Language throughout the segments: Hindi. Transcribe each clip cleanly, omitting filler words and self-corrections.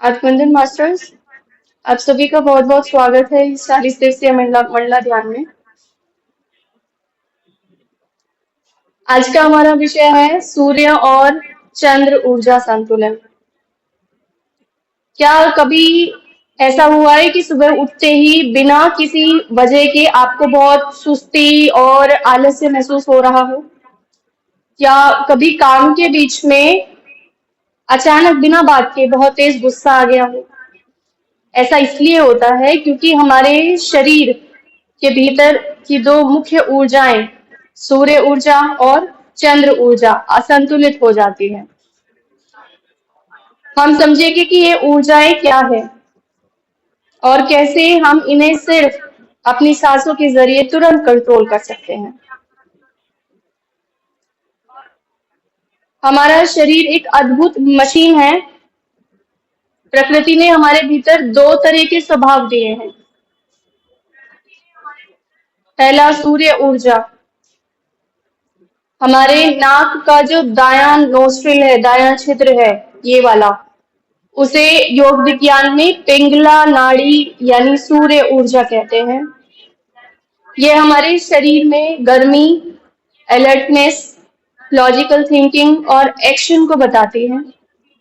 आत्मंजन मास्टर्स, आप सभी का बहुत बहुत स्वागत है इस 40 दिवसीय महिला मंडला ध्यान में। आज का हमारा विषय है सूर्य और चंद्र ऊर्जा संतुलन। क्या कभी ऐसा हुआ है कि सुबह उठते ही बिना किसी वजह के आपको बहुत सुस्ती और आलस्य महसूस हो रहा हो? या कभी काम के बीच में अचानक बिना बात के बहुत तेज गुस्सा आ गया हो? ऐसा इसलिए होता है क्योंकि हमारे शरीर के भीतर की दो मुख्य ऊर्जाएं, सूर्य ऊर्जा और चंद्र ऊर्जा, असंतुलित हो जाती है। हम समझेंगे कि ये ऊर्जाएं क्या है और कैसे हम इन्हें सिर्फ अपनी सांसों के जरिए तुरंत कंट्रोल कर सकते हैं। हमारा शरीर एक अद्भुत मशीन है। प्रकृति ने हमारे भीतर दो तरह के स्वभाव दिए हैं। पहला सूर्य ऊर्जा, हमारे नाक का जो दायां नोस्ट्रिल है, दायां छिद्र है, ये वाला, उसे योग विज्ञान में पिंगला नाड़ी यानी सूर्य ऊर्जा कहते हैं। ये हमारे शरीर में गर्मी, अलर्टनेस, लॉजिकल थिंकिंग और एक्शन को बताती है।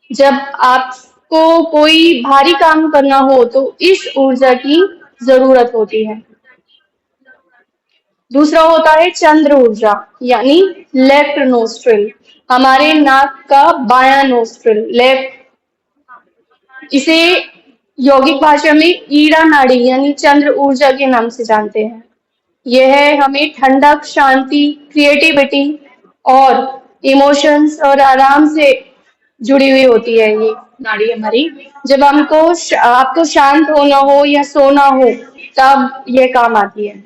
जब आपको कोई भारी काम करना हो तो इस ऊर्जा की जरूरत होती है। दूसरा होता है चंद्र ऊर्जा यानी लेफ्ट नोस्ट्रिल, हमारे नाक का बायां नोस्ट्रिल, लेफ्ट। इसे यौगिक भाषा में ईड़ा नाड़ी यानी चंद्र ऊर्जा के नाम से जानते हैं। यह हमें ठंडक, शांति, क्रिएटिविटी और इमोशंस और आराम से जुड़ी हुई होती है ये नाड़ी हमारी। जब आपको शांत होना हो या सोना हो तब ये काम आती है।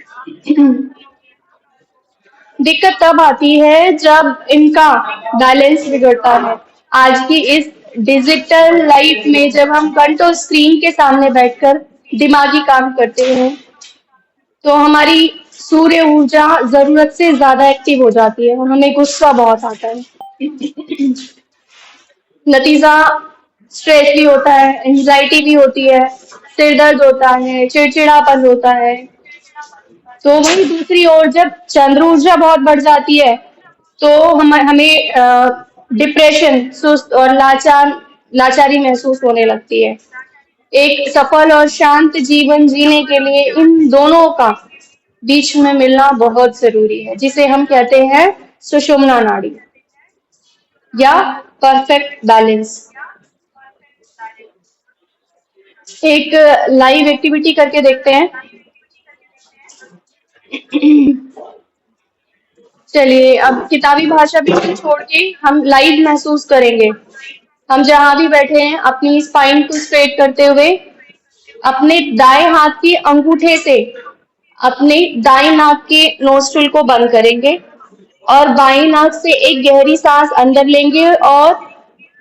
दिक्कत तब आती है जब इनका बैलेंस बिगड़ता है। आज की इस डिजिटल लाइफ में जब हम घंटों स्क्रीन के सामने बैठकर दिमागी काम करते हैं तो हमारी सूर्य ऊर्जा जरूरत से ज्यादा एक्टिव हो जाती है और हमें गुस्सा बहुत आता है। नतीजा स्ट्रेस भी होता है, एंजाइटी भी होती है, सिर दर्द होता है, चिड़चिड़ापन होता है। तो वही दूसरी ओर जब चंद्र ऊर्जा बहुत बढ़ जाती है तो हमें डिप्रेशन, सुस्त और लाचारी महसूस होने लगती है। एक सफल और शांत जीवन जीने के लिए इन दोनों का बीच में मिलना बहुत जरूरी है, जिसे हम कहते हैं सुषुम्ना नाड़ी या परफेक्ट बैलेंस। एक लाइव एक्टिविटी करके देखते हैं। चलिए अब किताबी भाषा भी छोड़ के हम लाइव महसूस करेंगे। हम जहां भी बैठे हैं अपनी स्पाइन को स्ट्रेट करते हुए अपने दाएं हाथ के अंगूठे से अपने दाएं नाक के नोस्ट्रिल को बंद करेंगे और बाएं नाक से एक गहरी सांस अंदर लेंगे और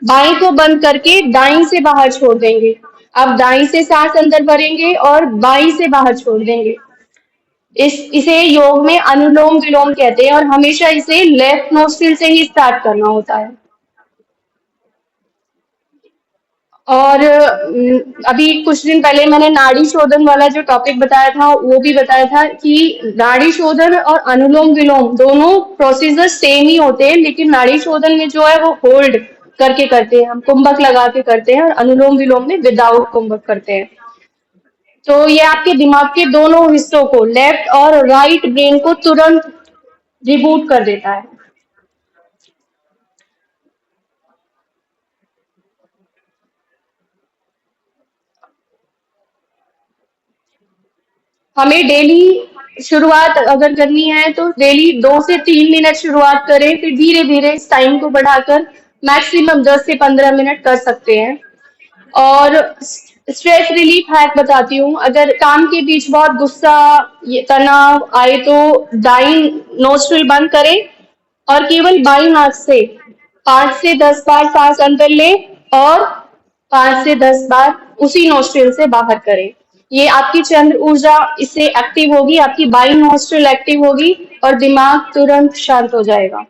बाएं को बंद करके दाएं से बाहर छोड़ देंगे। अब दाएं से सांस अंदर भरेंगे और बाएं से बाहर छोड़ देंगे। इसे योग में अनुलोम विलोम कहते हैं और हमेशा इसे लेफ्ट नोस्ट्रिल से ही स्टार्ट करना होता है। और अभी कुछ दिन पहले मैंने नाड़ी शोधन वाला जो टॉपिक बताया था वो भी बताया था कि नाड़ी शोधन और अनुलोम विलोम दोनों प्रोसीजर सेम ही होते हैं, लेकिन नाड़ी शोधन में जो है वो होल्ड करके करते हैं, हम कुंभक लगा के करते हैं, और अनुलोम विलोम में विदाउट कुंभक करते हैं। तो ये आपके दिमाग के दोनों हिस्सों को, लेफ्ट और राइट ब्रेन को तुरंत रिबूट कर देता है। हमें डेली शुरुआत अगर करनी है तो डेली 2 से 3 मिनट शुरुआत करें, फिर धीरे धीरे इस टाइम को बढ़ाकर मैक्सिमम 10 से 15 मिनट कर सकते हैं। और स्ट्रेस रिलीफ हैक बताती हूँ। अगर काम के बीच बहुत गुस्सा, ये तनाव आए तो दाई नोस्ट्रिल बंद करें और केवल बाई नाक से 5 से 10 बार सांस अंदर ले और 5 से 10 बार उसी नोस्ट्रिल से बाहर करें। ये आपकी चंद्र ऊर्जा इससे एक्टिव होगी, आपकी बाई नोस्ट्रिल एक्टिव होगी और दिमाग तुरंत शांत हो जाएगा।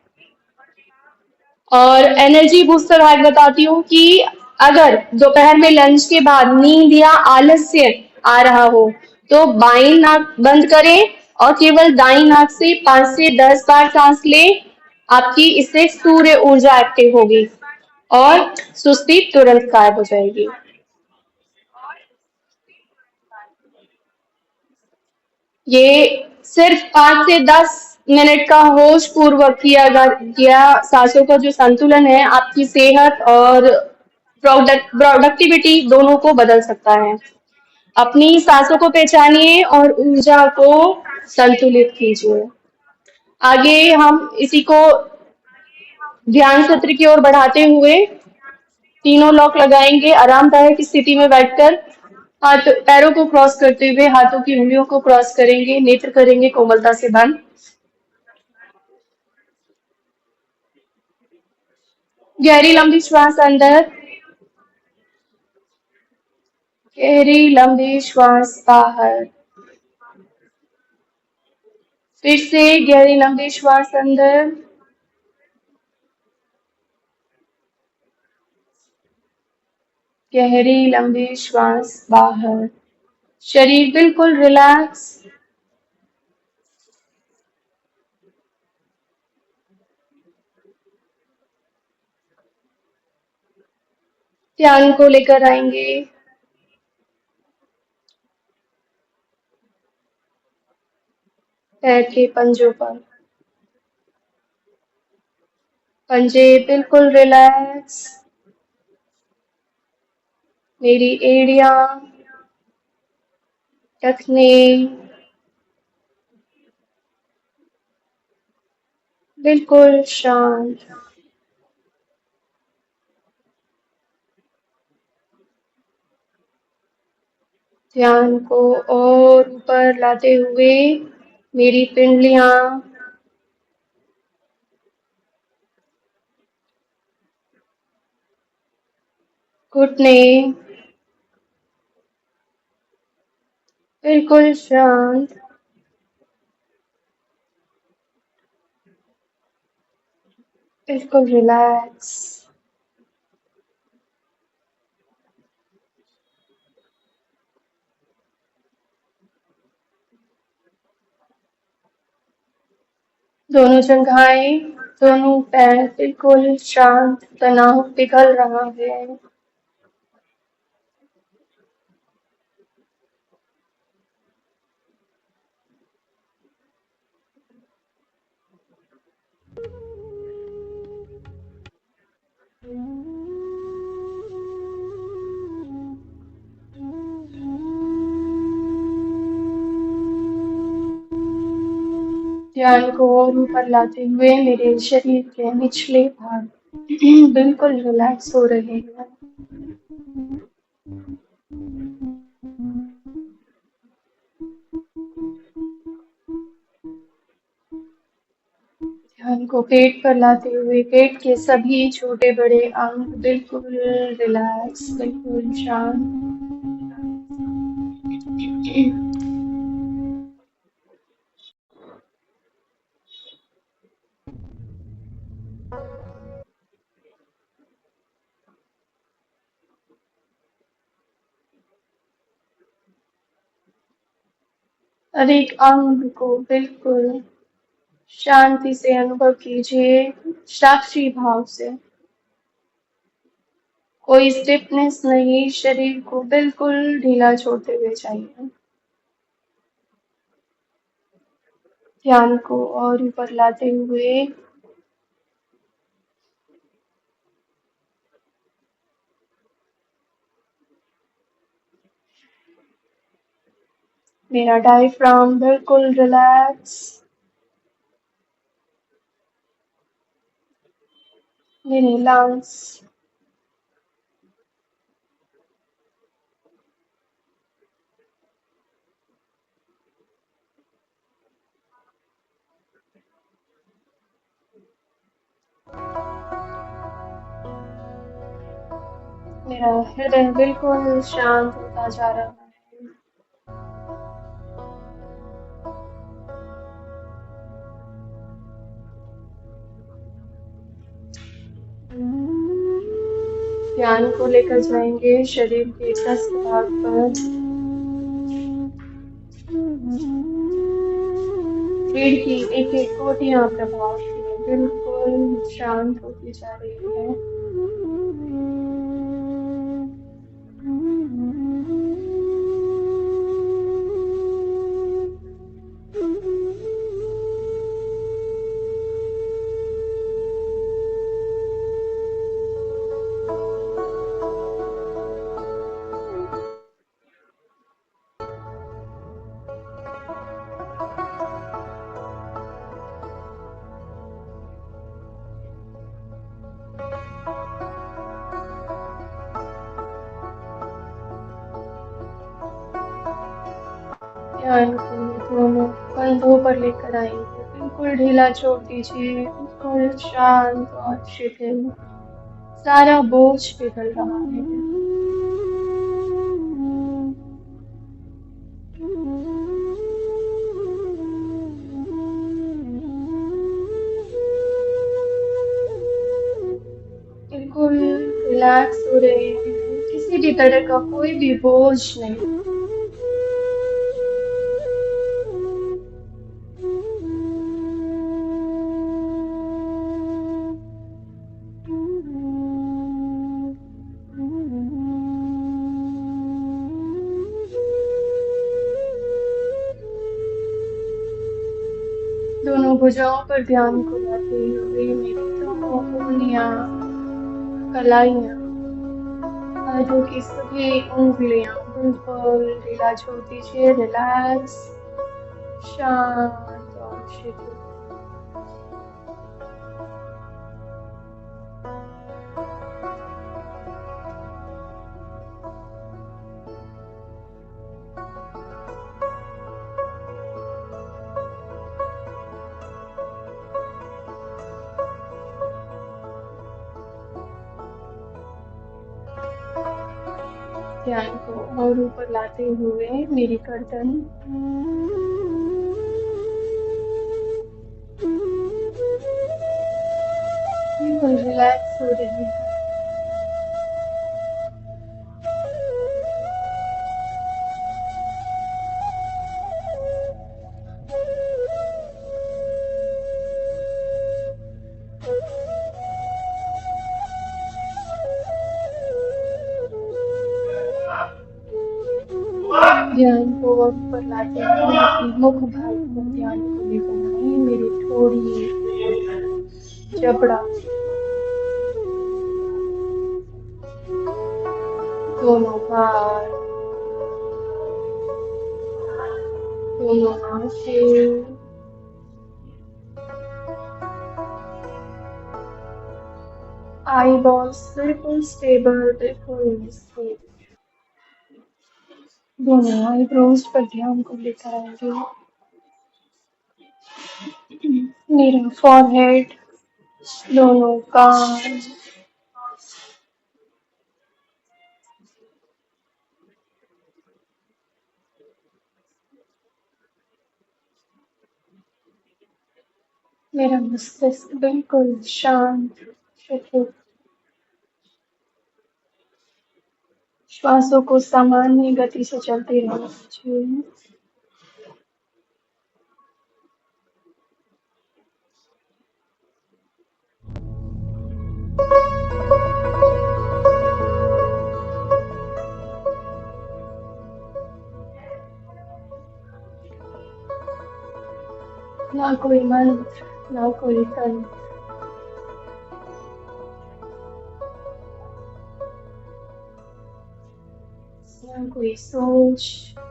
और एनर्जी बूस्टर हैक बताती हूँ कि अगर दोपहर में लंच के बाद नींद या आलस्य आ रहा हो तो बाईं नाक बंद करें और केवल दाईं नाक से 5 से 10 बार सांस लें। आपकी इससे सूर्य ऊर्जा एक्टिव होगी और सुस्ती तुरंत गायब हो जाएगी। ये सिर्फ 5 से 10 मिनट का होश पूर्वक किया सांसों का जो संतुलन है आपकी सेहत और प्रोडक्टिविटी दोनों को बदल सकता है। अपनी सांसों को पहचानिए और ऊर्जा को संतुलित कीजिए। आगे हम इसी को ध्यान सत्र की ओर बढ़ाते हुए तीनों लॉक लगाएंगे आरामदायक स्थिति में बैठकर। हाथ पैरों को क्रॉस करते हुए हाथों की उंगलियों को क्रॉस करेंगे, नेत्र करेंगे कोमलता से बंद। गहरी लंबी श्वास अंदर, गहरी लंबी श्वास बाहर। फिर से गहरी लंबी श्वास अंदर, गहरी लंबी श्वास बाहर। शरीर बिल्कुल रिलैक्स। ध्यान को लेकर आएंगे पैर के पंजों पर। पंजे बिल्कुल रिलैक्स। मेरी एड़ियां, टखने बिल्कुल शांत। ध्यान को और ऊपर लाते हुए मेरी पिंडलियां, घुटने बिल्कुल शांत। बिल्कुल रिलैक्स। दोनों जंघाएं, दोनों पैर बिल्कुल शांत, तनाव पिघल रहा है। ध्यान को और ऊपर लाते हुए मेरे शरीर के निचले भाग बिल्कुल रिलैक्स हो रहे हैं। ध्यान को पेट पर लाते हुए पेट के सभी छोटे बड़े अंग बिल्कुल रिलैक्स, बिल्कुल शांत। हर एक अंग को बिल्कुल शांति से अनुभव कीजिए, साक्षी भाव से। कोई स्टिफनेस नहीं, शरीर को बिल्कुल ढीला छोड़ते हुए चाहिए। ध्यान को और ऊपर लाते हुए मेरा डायफ्राम बिल्कुल रिलैक्स। मेरे लंग्स मेरा हृदय बिल्कुल शांत होता जा रहा है। ध्यान को लेकर जाएंगे शरीर के कस भाग पर। रीढ़ की एक एक कोटियां प्रभाव में बिल्कुल शांत होती जा रही है। ध्यान को दोनों कंधों पर लेकर आएंगे। बिल्कुल ढीला छोड़ दीजिए। बिल्कुल शांत और शिथिल। सारा बोझ पिघल रहा है। बिल्कुल रिलैक्स हो रहे हैं। किसी भी तरह का कोई भी बोझ नहीं। दोनों भुजाओं पर ध्यान को लाते हुए मेरी दोनों उंगलियां, कलाइयां, हाथों की सभी उंगलियां बिल्कुल ढीला छोड़ दीजिए। रिलैक्स, शांत और शिथिल। ध्यान को और ऊपर लाते हुए मेरी गर्दन, बिल्कुल रिलैक्स हो रही है। ध्यान को और ऊपर लाते हुए अपने मुख भाग पर ध्यान को लेकर आए। मेरी ठोड़ी, जबड़ा, दोनों गाल, दोनों आंखें, आई बॉल्स बिल्कुल स्टेबल, बिल्कुल स्टेबल। दोनों आईब्रोज पर ध्यान को लेकर आएंगे। मेरा फॉरहेड, दोनों कान, मेरा मस्तिष्क बिल्कुल शांत, शिथिल। श्वासों को सामान्य गति से चलते रहना चाहिए। ना कोई मंत्र, ना कोई तंत्र, ना कोई सोच,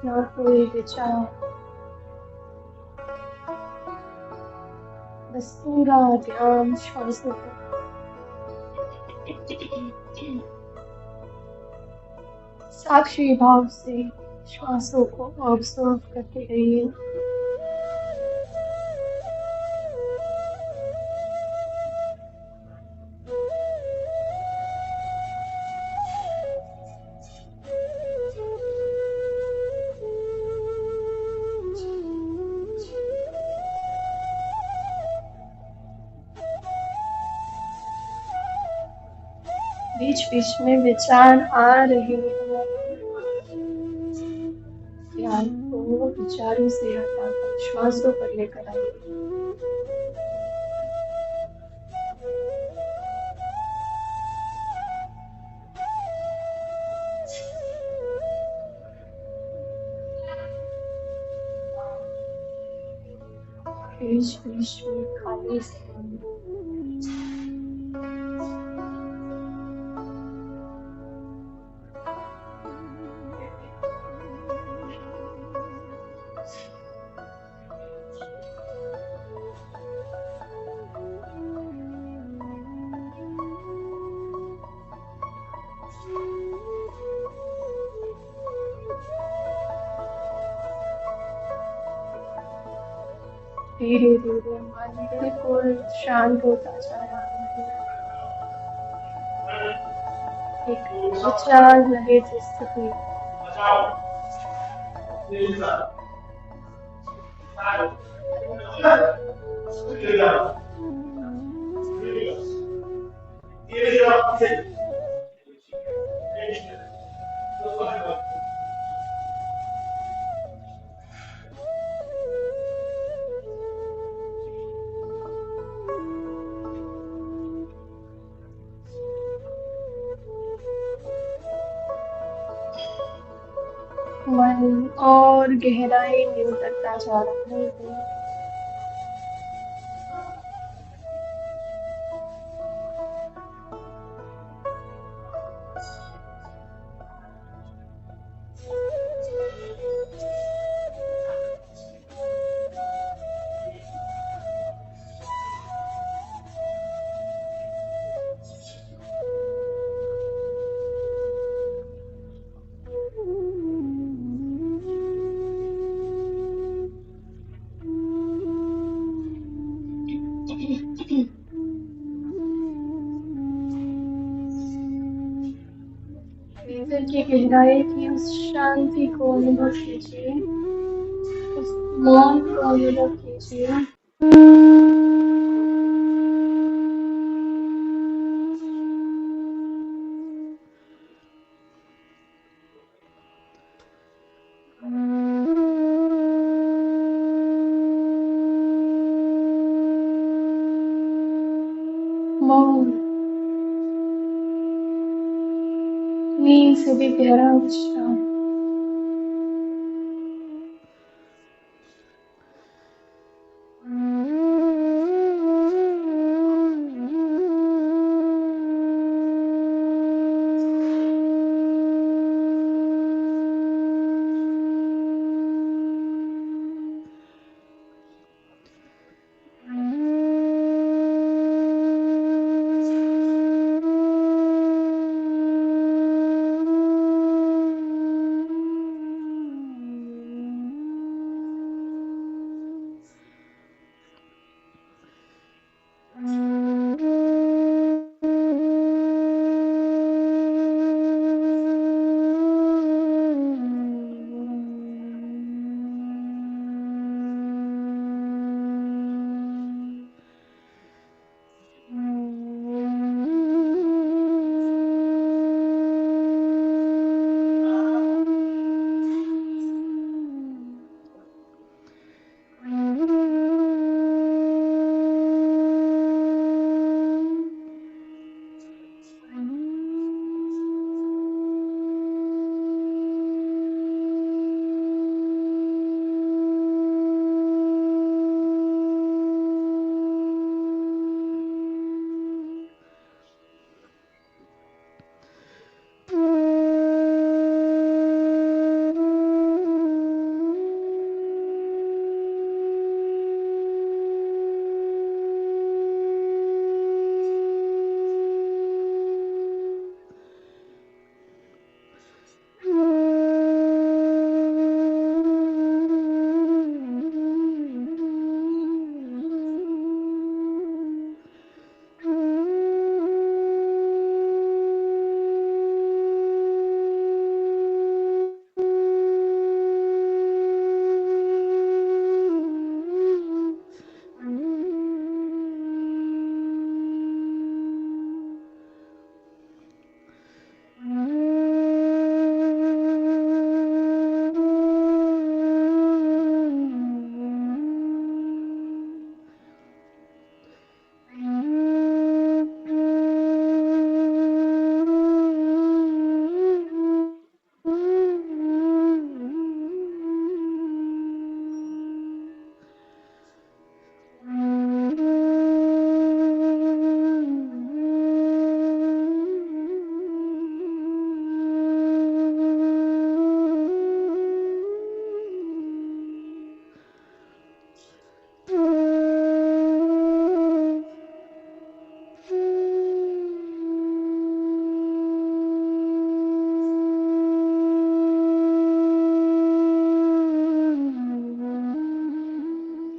ना कोई विचार। बस पूरा ध्यान श्वासों पर। साक्षी भाव से श्वासों को ऑब्जर्व करते रहिए। बीच-बीच में विचार आ रहे हैं। ध्यान को विचारों से हटाकर श्वासों पर लेकर आइए। बीच-बीच में खाली स्थान। धीरे-धीरे मन बिल्कुल शांत होता जा रहा है। एक विचार रहित स्थिति। मन और गहराई में उतरता जा रहा है। भीतर की गहराई की उस शांति को अनुभव कीजिए, उस मौन को अनुभव कीजिए। मौन नींद से भी गहरा विश्राम।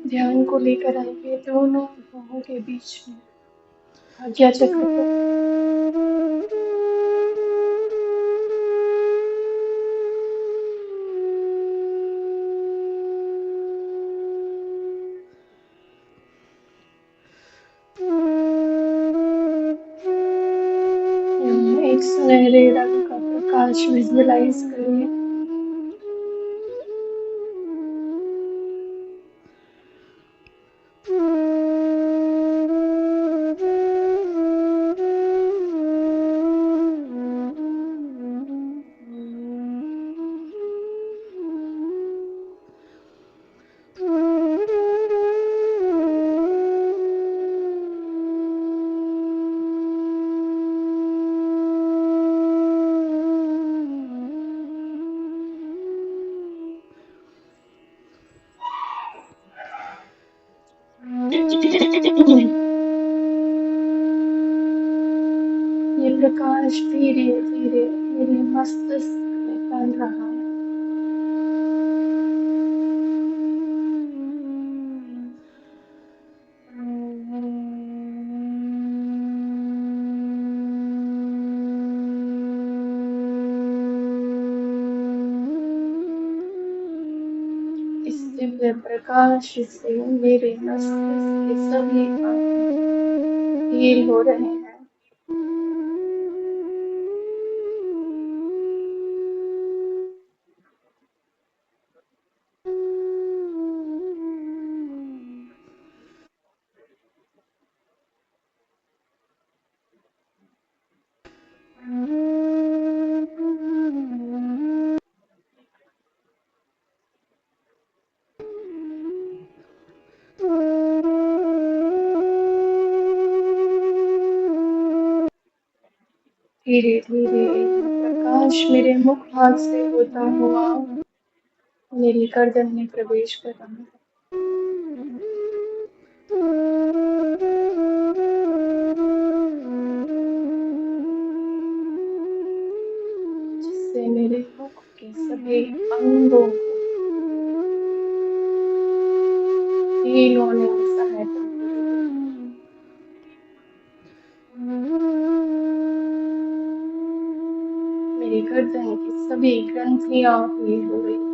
ध्यान को लेकर आइए दोनों बाहों के बीच में, आज्ञा चक्र पर। एक सुनहरे रंग का प्रकाश विजुअलाइज करिए। ये प्रकाश धीरे धीरे मेरे मस्तिष्क में फैल रहा है। इस दिव्य प्रकाश से मेरे मस्तिष्क के सभी अंग हील हो रहे हैं। धीरे धीरे प्रकाश मेरे मुख भाग से होता हुआ मेरी गर्दन में प्रवेश कर रहा है, जिससे मेरे मुख के सभी अंगों को हील होने में सहायता हो रही है। मेरी गर्दन की सभी ग्रंथियां हील हो रही हैं।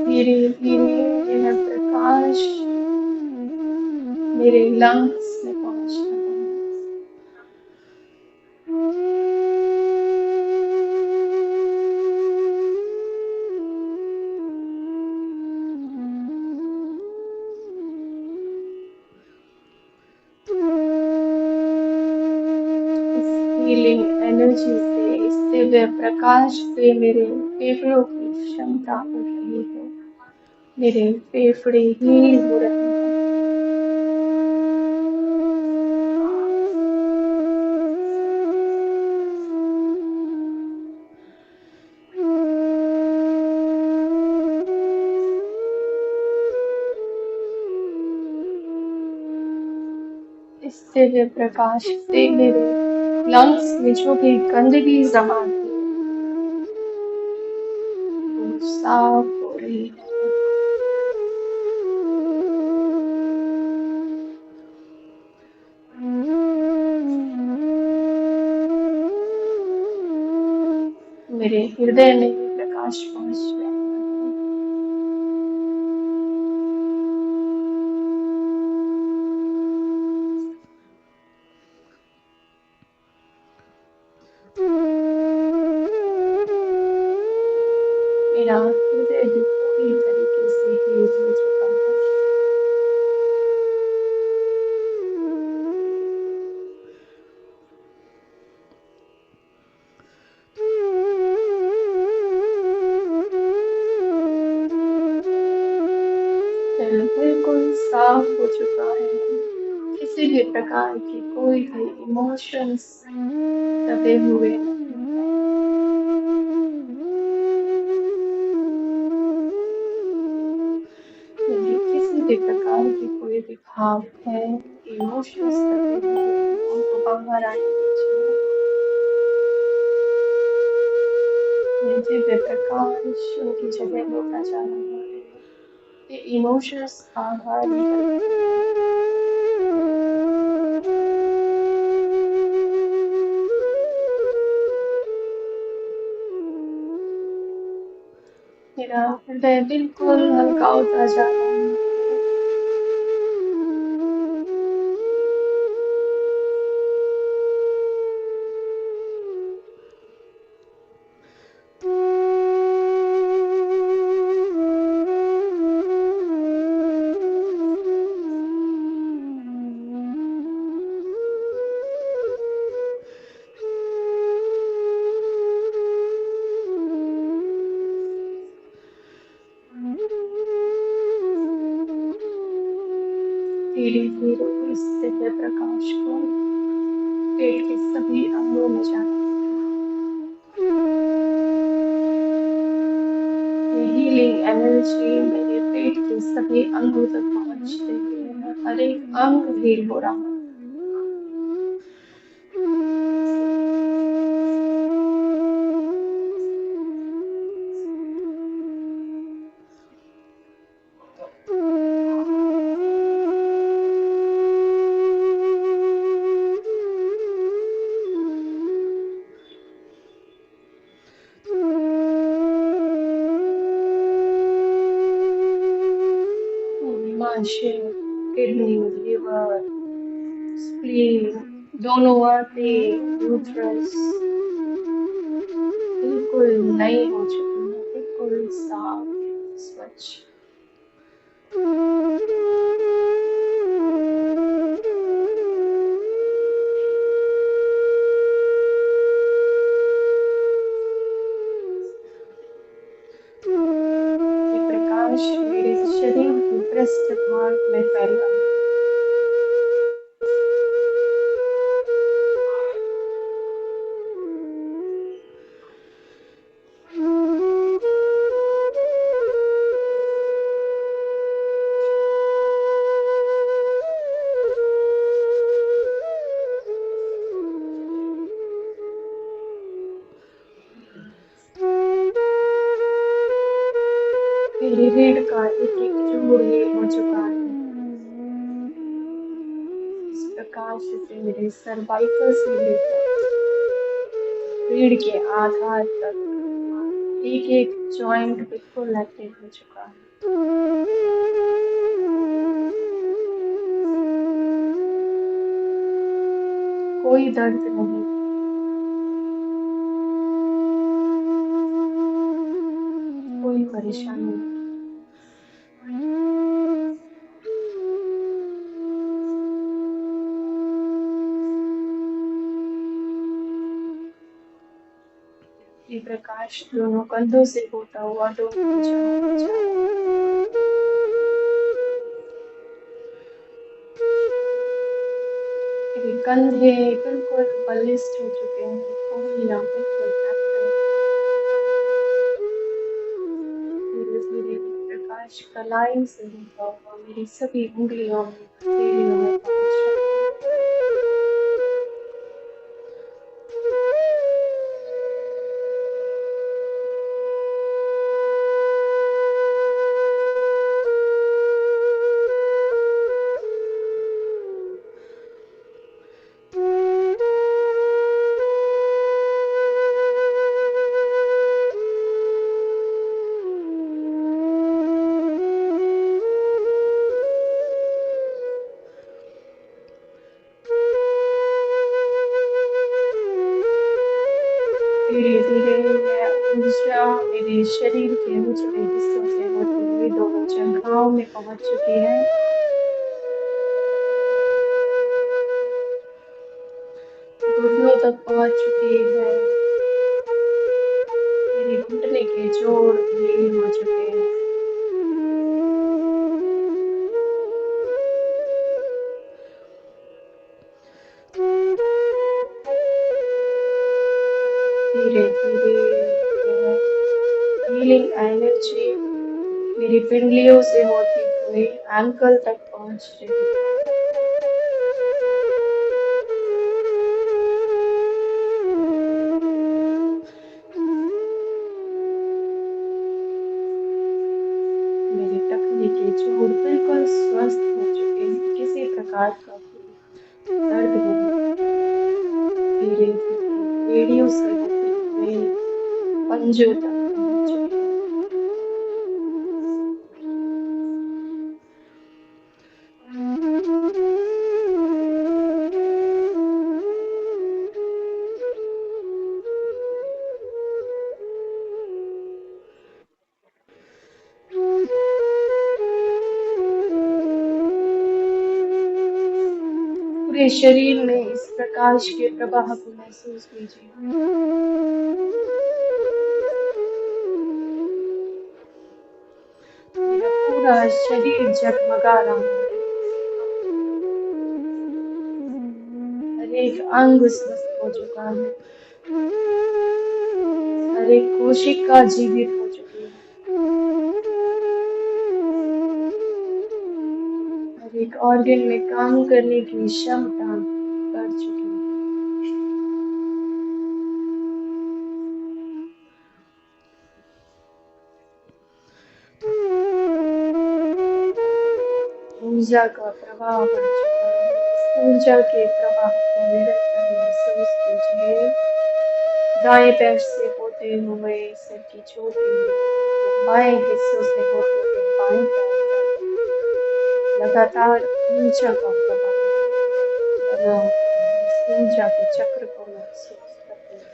धीरे धीरे यह प्रकाश मेरे लंग्स में पहुंच रहा है। हीलिंग एनर्जी से, इस दिव्य प्रकाश से मेरे फेफड़ों की क्षमता बढ़ रही है। मेरे फेफड़े हील हो रहे हैं। इस दिव्य प्रकाश से मेरे लंग्स में जो भी गंदगी जमा थी वो साफ हो रही है। मेरे हृदय में ये प्रकाश पहुंच रहा है। मेरा हृदय भी पूरी तरीके से हील हो चुका है। दिल बिल्कुल साफ हो चुका है। किसी भी प्रकार की कोई भी इमोशंस दबे हुए नहीं हैं। किसी प्रकार की कोई भी भाव है, इमोशंस दबे हुए हैं, उनको बाहर आने दीजिए। ये दिव्य प्रकाश उनकी जगह लेता जा रहा है। ये इमोशंस बाहर निकलते हैं। मेरा हृदय बिल्कुल हल्का होता जा रहा है। धीरे धीरे इस दिव्य प्रकाश को पेट के सभी अंगों में जाने दीजिए। ये हीलिंग एनर्जी मेरे पेट के सभी अंगों तक पहुंच रही है। हर एक अंग हील हो रहा है। हिमाशय, किडनी, लिवर, स्प्लीन, दोनों आंतें, यूट्रस बिल्कुल नई हो चुकी है, बिल्कुल साफ, स्वच्छ। ये प्रकाश मेरे शरीर के पृष्ठ भाग में फैल रहा है। मेरी रीढ़ का एक एक जोड़ हील हो चुका है। इस प्रकाश से मेरे सर्वाइकल से लेकर रीढ़ के आधार तक एक एक जॉइंट बिल्कुल एक्टिव हो चुका है। कोई दर्द नहीं, कोई परेशानी नहीं। ये प्रकाश दोनों कंधों से होता हुआ दोनों भुजाओं में जा रहा है। मेरे कंधे बिल्कुल बलिष्ठ हो चुके हैं, उंगलियां बिल्कुल एक्टिव। धीरे धीरे प्रकाश कलाई से होता हुआ मेरी सभी उंगलियों में, हथेलियों में पहुंच रहा है। धीरे धीरे यह ऊर्जा मेरे शरीर के निचले हिस्सों से होती हुई दोनों जंघाओं में पहुंच चुकी है। घुटनों तक पहुंच चुकी है। मेरे घुटने के जोड़ हील हो चुके हैं। धीरे धीरे हीलिंग एनर्जी मेरी पिंडलियों से होती गई, एंकल तक पहुंच रही है। मेरे टखने के जोड़ बिल्कुल स्वस्थ हो चुके हैं, किसी प्रकार का कोई दर्द नहीं। धीरे धीरे एड़ियों से होते हुए पंजों तक पहुंच चुके हैं। पूरे शरीर में इस प्रकाश के प्रवाह को महसूस कीजिए। मेरा पूरा शरीर जगमगा रहा है, हर एक अंग स्वस्थ हो चुका है, हर एक कोशिका जीवित हो चुकी है, हर एक ऑर्गन में काम करने की क्षमता बढ़ चुकी है। ऊर्जा का प्रवाह बढ़ चुका है। इस ऊर्जा के प्रवाह को निरंतर महसूस कीजिए। दाएं पैर से होते हुए सिर की चोटी, बाएं हिस्सों से होते हुए बाएं पैर तक लगातार ऊर्जा का प्रवाह बना हुआ है। इस ऊर्जा के चक्र को महसूस करते हुए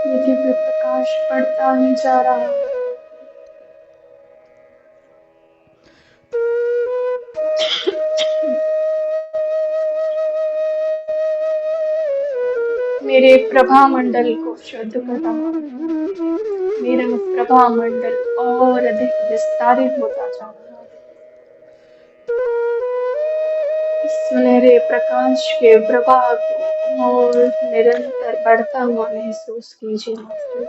ये दिव्य प्रकाश बढ़ता ही जा रहा है। मेरे प्रभा मंडल को शुद्ध कर रहा है। मेरा प्रभा मंडल और अधिक विस्तारित होता जा रहा है। सुनहरे प्रकाश के प्रवाह को और निरंतर बढ़ता हुआ महसूस कीजिए। मास्टर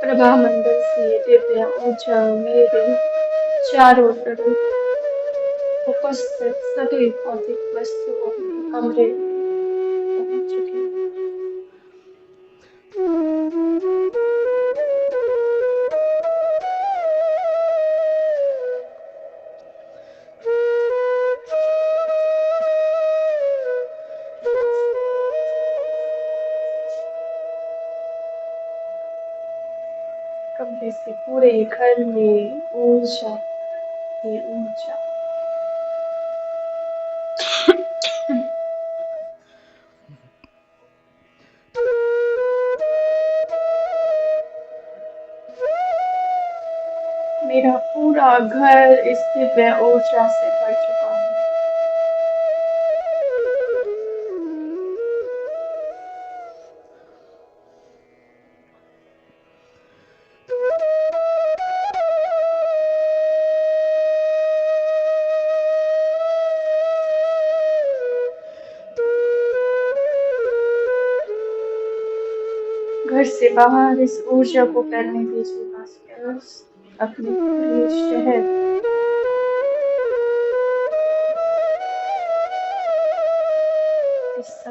प्रभा मंडल से दिव्य ऊर्जा मेरे चारों तरफ उपस्थित सभी भौतिक वस्तुओं में कमरे में पहुंच चुकी है। कमरे से पूरे घर में ऊर्जा ही ऊर्जा। मेरा पूरा घर इस दिव्य ऊर्जा से भर चुका है। घर से बाहर इस ऊर्जा को फैलने दीजिए। मास्टर्स अपने पूरे शहर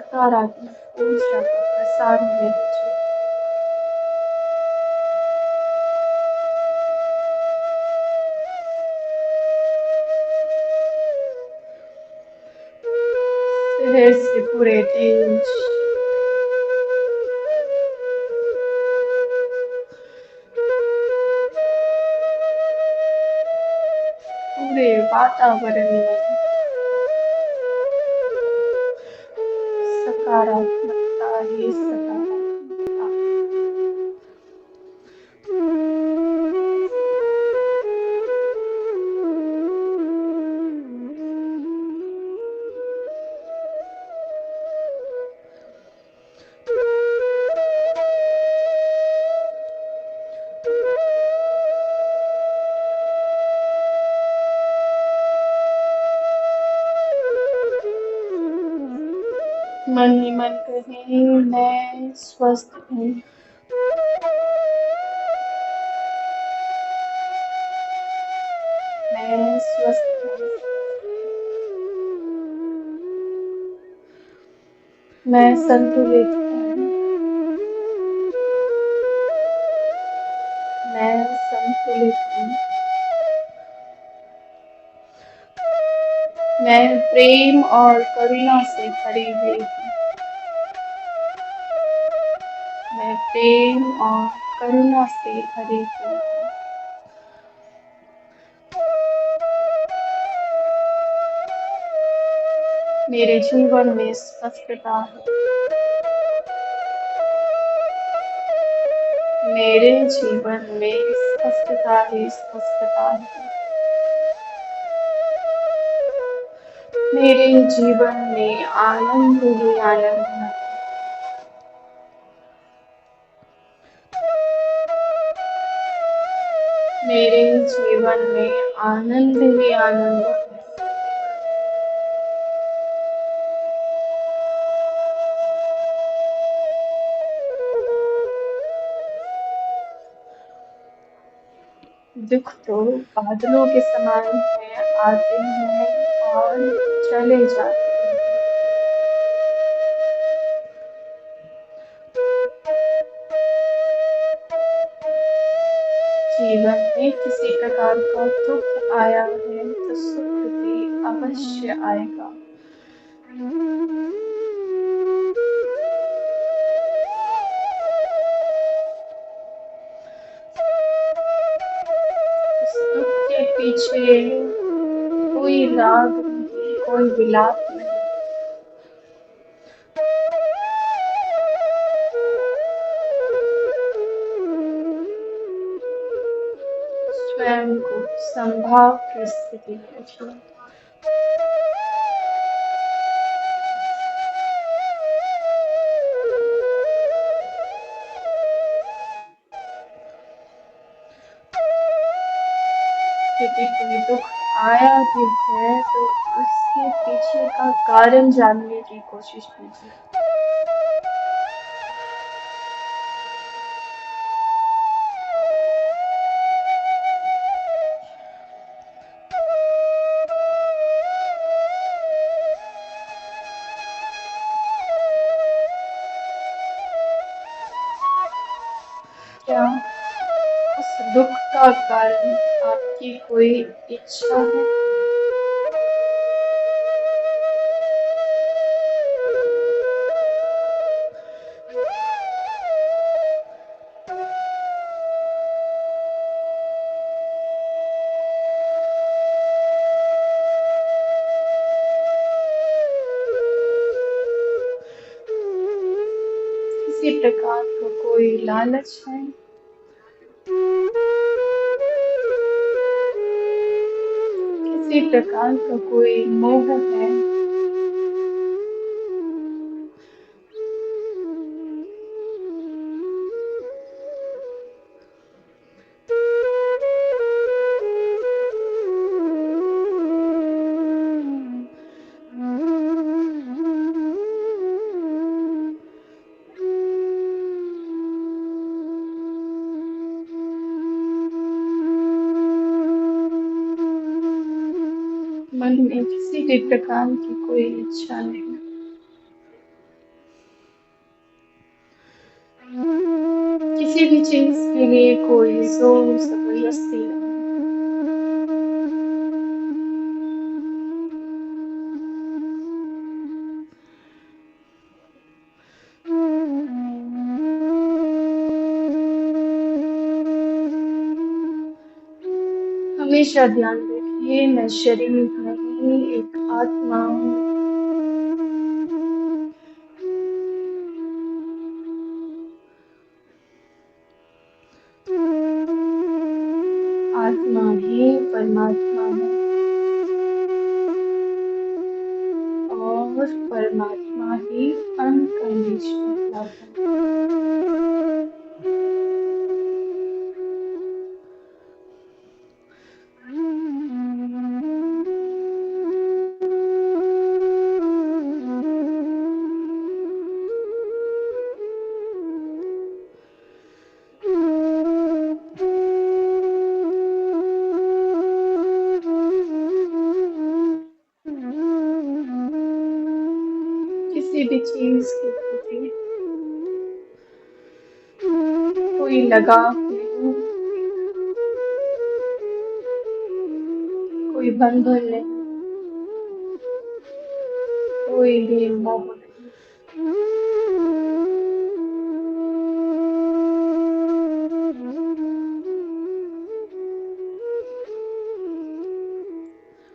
सकारात्मक ऊर्जा का प्रसार होने दीजिए। शहर से पूरे देश, पूरे वातावरण में सकारात्मकता ही सकारात्मकता। मन ही मन कहें, मैं स्वस्थ हूँ। मैं स्वस्थ हूँ। मैं संतुलित हूँ। मैं संतुलित हूँ। मैं प्रेम और करुणा से भरी हुई हूँ। मैं प्रेम और करुणा से भरी हुई हूँ। मेरे जीवन में स्पष्टता है। मेरे जीवन में स्पष्टता ही स्पष्टता है। मेरे जीवन में आनंद ही आनंद है। मेरे जीवन में आनंद ही आनंद है। दुख तो बादलों के समान है, आते हैं और चले जाते हैं। जीवन में किसी प्रकार का दुख आया है तो सुख भी अवश्य आएगा। उस दुख के पीछे कोई राग नहीं, कोई विलाप नहीं। स्वयं को संभाव की स्थिति में रखिए। यदि कोई दुख आया भी है तो उसके पीछे का कारण जानने की कोशिश कीजिए। क्या उस दुख का कारण आपकी कोई इच्छा है? किसी प्रकार का कोई लालच है? किसी प्रकार का कोई मोह है? मन में किसी भी प्रकार की कोई इच्छा नहीं। इसके लिए कोई जोर जबरदस्ती नहीं। हमेशा ध्यान रखिए, मैं शरीर नहीं, एक आत्मा हूँ। आत्मा ही परमात्मा है और परमात्मा ही अनकंडीशनल लव है। किसी भी चीज के प्रति कोई लगाव नहीं, कोई बंधन नहीं, कोई भी मोह नहीं।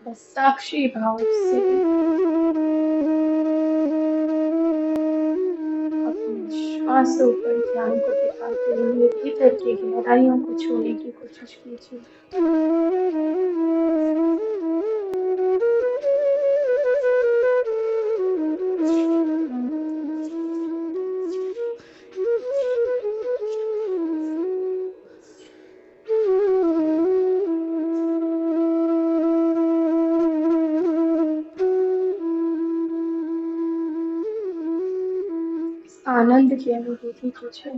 बस साक्षी भाव से अपने श्वासों पर ध्यान को टिकाते हुए भीतर की गहराइयों को छूने की कोशिश कीजिए। आनंद की अनुभूति कीजिए।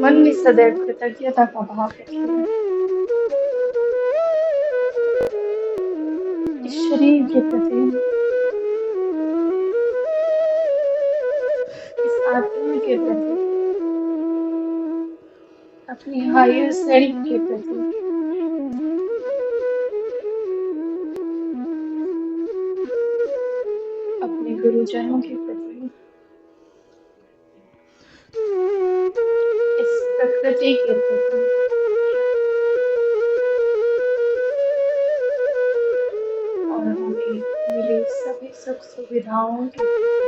मन में सदैव कृतज्ञता का भाव रखिए। इस शरीर के प्रति, इस आत्मा के प्रति, अपने हायर सेल्फ के प्रति, अपने गुरुजनों के प्रति, इस प्रकृति के प्रति और हमें मिले सभी सुख सुविधाओं के प्रति,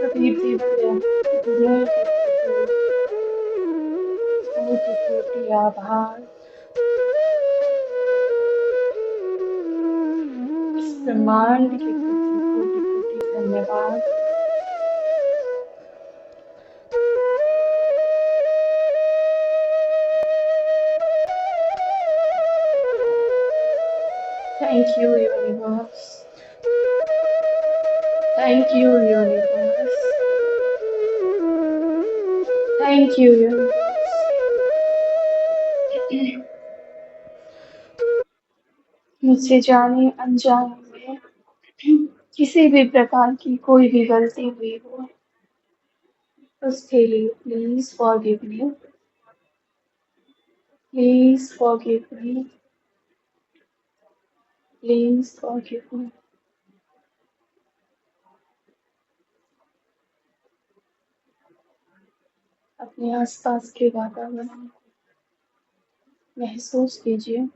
सभी दिव्य गुणों के प्रति कोटि कोटि आभार। इस ब्रह्मांड के प्रति कोटि कोटि धन्यवाद। Thank you, universe. Thank you, universe. Thank you, universe. मुझसे जाने अनजाने में किसी भी प्रकार की कोई भी गलती हुई हो, उसके लिए please forgive me. Please forgive me. Please forgive me. अपने आसपास के वातावरण महसूस कीजिए।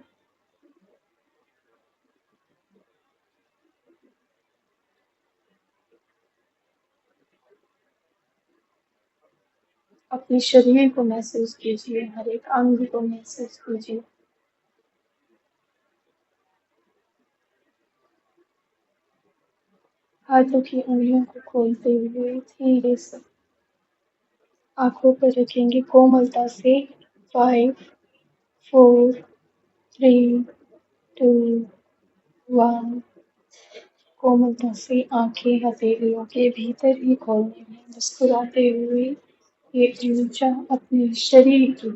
अपने शरीर को महसूस कीजिए, हर एक अंग को महसूस कीजिए। हाथों की उंगलियों को खोलते हुए धीरे से आंखों पर रखेंगे कोमलता से। 5, 4, 3, 2, 1। कोमलता से आंखें हथेलियों के भीतर ही खोलने में मुस्कुराते हुए ये ऊर्जा अपने शरीर की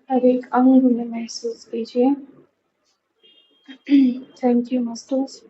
हर एक अंग में महसूस कीजिए। Thank you masters.